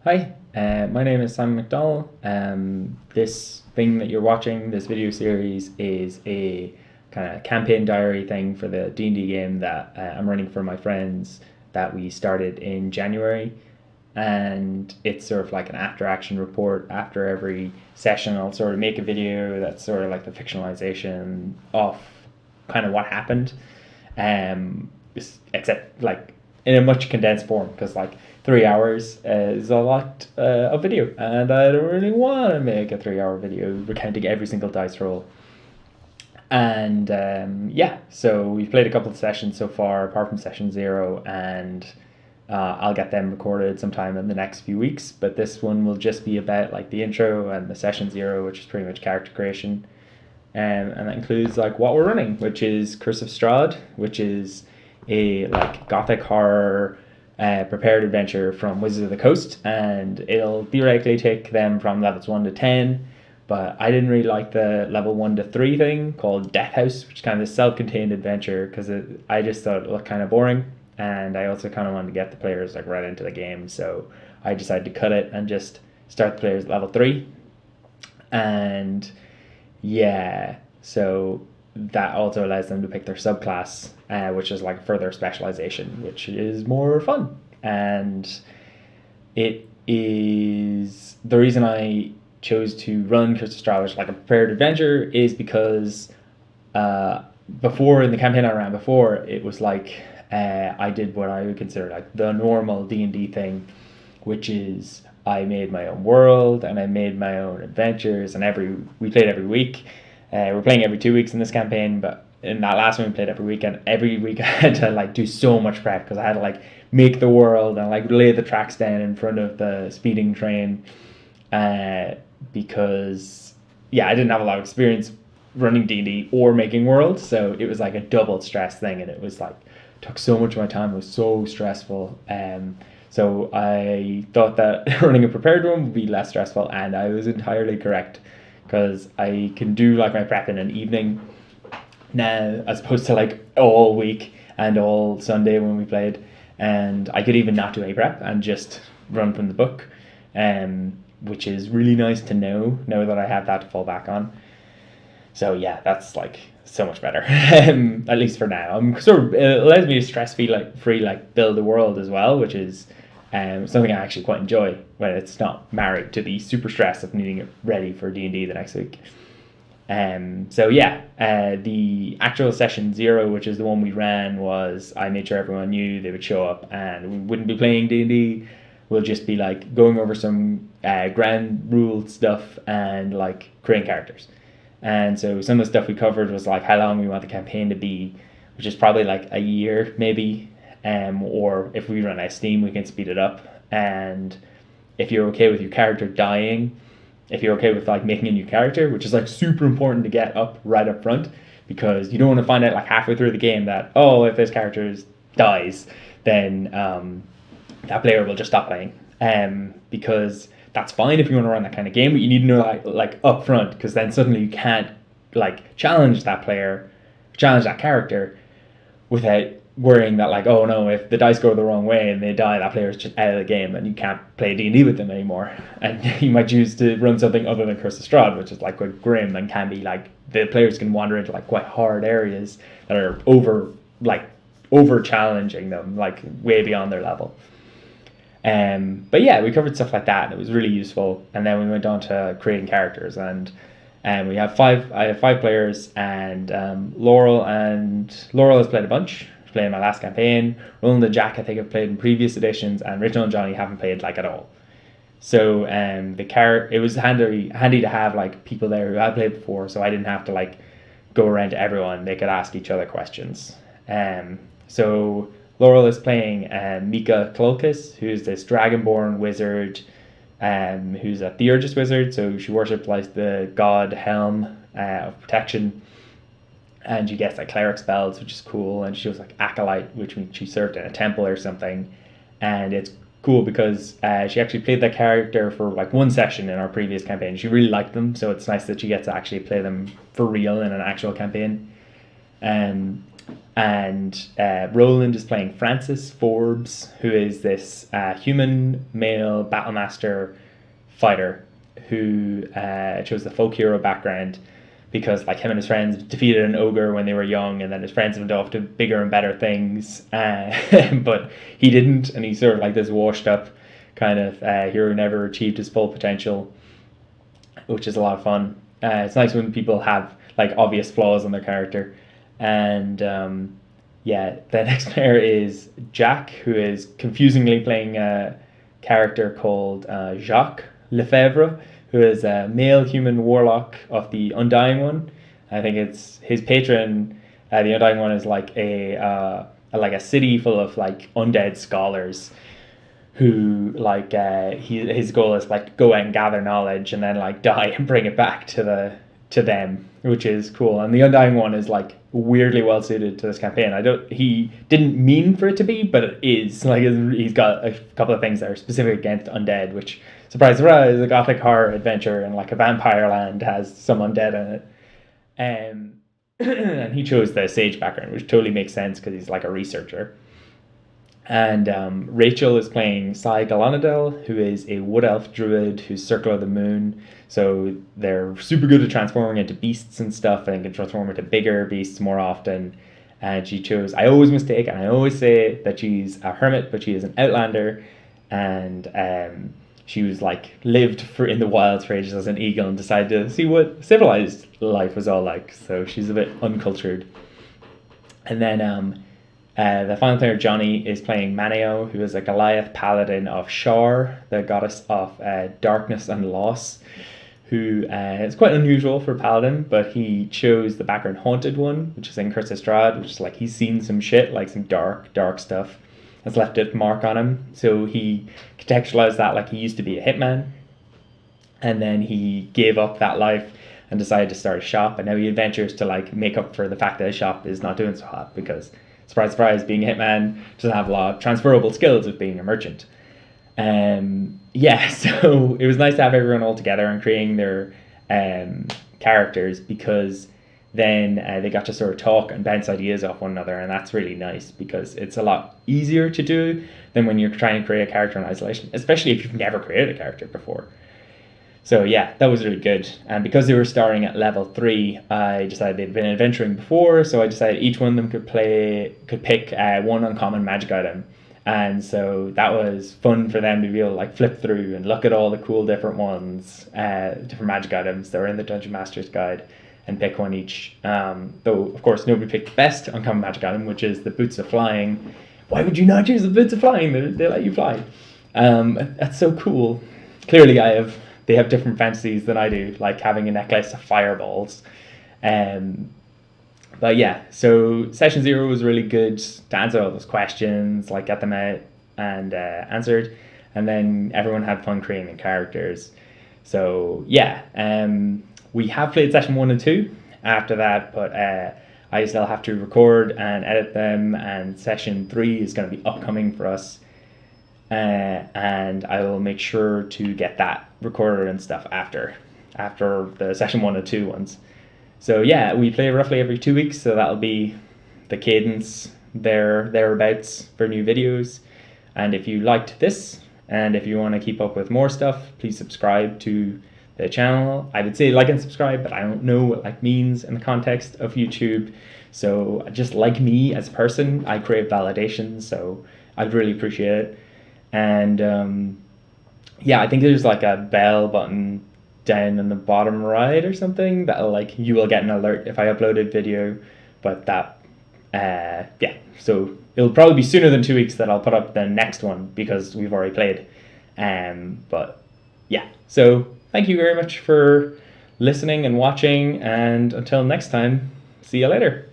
Hi, my name is Simon McDonald. This thing that you're watching, this video series, is a kind of campaign diary thing for the D&D game that I'm running for my friends that we started in January. And it's sort of like an after action report. After every session, I'll sort of make a video that's sort of like the fictionalization of kind of what happened. Except like in a much condensed form, because like 3 hours is a lot of video, and I don't really want to make a 3 hour video recounting every single dice roll. And yeah, so we've played a couple of sessions so far, apart from session 0, and I'll get them recorded sometime in the next few weeks. But this one will just be about like the intro and the session 0, which is pretty much character creation. And that includes like what we're running, which is Curse of Strahd, which is a like gothic horror prepared adventure from Wizards of the Coast, and it'll theoretically take them from levels 1 to 10. But I didn't really like the level 1 to 3 thing called Death House, which is kind of a self-contained adventure, because I just thought it looked kind of boring, and I also kind of wanted to get the players like right into the game, so I decided to cut it and just start the players at level 3. And yeah, so that also allows them to pick their subclass, which is like further specialization, which is more fun. And it is the reason I chose to run Curse of Strahd, which is like a prepared adventure, is because before in the campaign I ran before, it was like I did what I would consider like the normal D&D thing, which is I made my own world and I made my own adventures, and we played every week. We're playing every 2 weeks in this campaign, but in that last one we played every week, and every week I had to like do so much prep, because I had to like make the world and like lay the tracks down in front of the speeding train, because yeah, I didn't have a lot of experience running D&D or making worlds, so it was like a double stress thing, and it was like took so much of my time. It was so stressful. So I thought that running a prepared one would be less stressful, and I was entirely correct, because I can do like my prep in an evening now, as opposed to like all week and all Sunday when we played. And I could even not do a prep and just run from the book, which is really nice to know that I have that to fall back on. So yeah, that's like so much better, at least for now. I'm sort of, it allows me to stress-free like build a world as well, which is something I actually quite enjoy when it's not married to the super stress of needing it ready for D&D the next week. So yeah, the actual session 0, which is the one we ran, was I made sure everyone knew they would show up, and we wouldn't be playing D&D. We'll just be like going over some grand rule stuff and like creating characters. And so some of the stuff we covered was like how long we want the campaign to be, which is probably like a year maybe, or if we run out of steam we can speed it up. And if you're okay with your character dying, if you're okay with like making a new character, which is like super important to get up right up front, because you don't want to find out like halfway through the game that, oh, if this character dies, then that player will just stop playing, because that's fine if you want to run that kind of game, but you need to know like up front, because then suddenly you can't like challenge that character without worrying that like, oh no, if the dice go the wrong way and they die, that player's just out of the game and you can't play D&D with them anymore. And you might choose to run something other than Curse of Strahd, which is like quite grim and can be like, the players can wander into like quite hard areas that are over challenging them, like way beyond their level. But yeah, we covered stuff like that, and it was really useful. And then we went on to creating characters, and we have I have 5 players, and Laurel has played a bunch. She's played in my last campaign. Roland and Jack I think have played in previous editions, and Rachel and Johnny haven't played like at all. So it was handy to have like people there who had played before, so I didn't have to like go around to everyone. They could ask each other questions. So Laurel is playing Mika Klolkis, who's this dragonborn wizard, who's a Theurgist wizard, so she worships like the god Helm of protection, and she gets like cleric spells, which is cool, and she was like acolyte, which means she served in a temple or something. And it's cool because she actually played that character for like one session in our previous campaign. She really liked them, so it's nice that she gets to actually play them for real in an actual campaign. And Roland is playing Francis Forbes, who is this human male battlemaster fighter who chose the folk hero background because like him and his friends defeated an ogre when they were young, and then his friends went off to bigger and better things, but he didn't, and he's sort of like this washed up kind of hero who never achieved his full potential, which is a lot of fun. It's nice when people have like obvious flaws in their character. And yeah, the next player is Jack, who is confusingly playing a character called Jacques Lefebvre, who is a male human warlock of the Undying One. I think it's his patron. The Undying One is like a city full of like undead scholars who like his goal is like go out and gather knowledge and then like die and bring it back to them, which is cool. And the Undying One is like weirdly well suited to this campaign. He didn't mean for it to be, but it is. Like he's got a couple of things that are specific against undead, which surprise surprise, a gothic horror adventure and like a vampire land has some undead in it. And he chose the sage background, which totally makes sense because he's like a researcher. And Rachel is playing Sai Galanadel, who is a wood elf druid who's Circle of the Moon. So they're super good at transforming into beasts and stuff, and can transform into bigger beasts more often. And she chose, I always mistake, and I always say that she's a hermit, but she is an outlander. And she was like lived in the wilds for ages as an eagle and decided to see what civilized life was all like. So she's a bit uncultured. And then the final player, Johnny, is playing Maneo, who is a Goliath paladin of Shar, the goddess of darkness and loss, who is quite unusual for paladin, but he chose the background Haunted One, which is in Curse of Strahd, which is like he's seen some shit, like some dark stuff, that's left a mark on him. So he contextualized that like he used to be a hitman, and then he gave up that life and decided to start a shop, and now he adventures to like make up for the fact that his shop is not doing so hot because surprise, surprise, being a hitman doesn't have a lot of transferable skills of being a merchant. Yeah, so it was nice to have everyone all together and creating their characters, because then they got to sort of talk and bounce ideas off one another, and that's really nice because it's a lot easier to do than when you're trying to create a character in isolation, especially if you've never created a character before. So yeah, that was really good. And because they were starting at level 3, I decided they'd been adventuring before, so I decided each one of them could pick one uncommon magic item. And so that was fun for them to be able to like flip through and look at all the cool different ones, different magic items that were in the Dungeon Master's Guide, and pick one each. Though, of course, nobody picked the best uncommon magic item, which is the Boots of Flying. Why would you not choose the Boots of Flying? They let you fly. That's so cool. Clearly, they have different fantasies than I do, like having a necklace of fireballs. But yeah, so session 0 was really good to answer all those questions, like get them out and answered, and then everyone had fun creating characters. So yeah, we have played session 1 and 2 after that, but I still have to record and edit them, and session 3 is going to be upcoming for us. And I will make sure to get that recorded and stuff after the session 1 and 2 ones. So yeah, we play roughly every 2 weeks, so that'll be the cadence thereabouts for new videos. And if you liked this, and if you want to keep up with more stuff, please subscribe to the channel. I would say like and subscribe, but I don't know what like means in the context of YouTube. So just like me as a person, I crave validation, so I'd really appreciate it. And yeah, I think there's like a bell button down in the bottom right or something that'll like you will get an alert if I upload a video. But that yeah, so it'll probably be sooner than 2 weeks that I'll put up the next one because we've already played. But yeah, so thank you very much for listening and watching, and until next time, see you later.